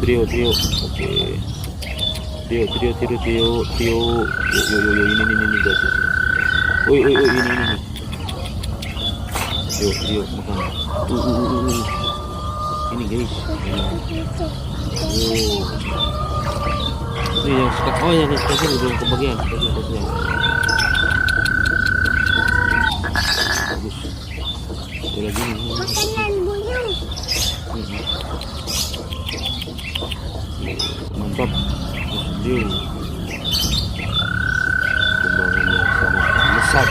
Trio. Oke. Trio. Yo, ini guys. Woi, ini. Trio makan. Ini guys. Ini yang suka. Oh, yang suka belum kebagian. Kasih. Bagus. Ada lagi nih. Makanan buyung. Mantap. Trio. Kembangannya sama besar.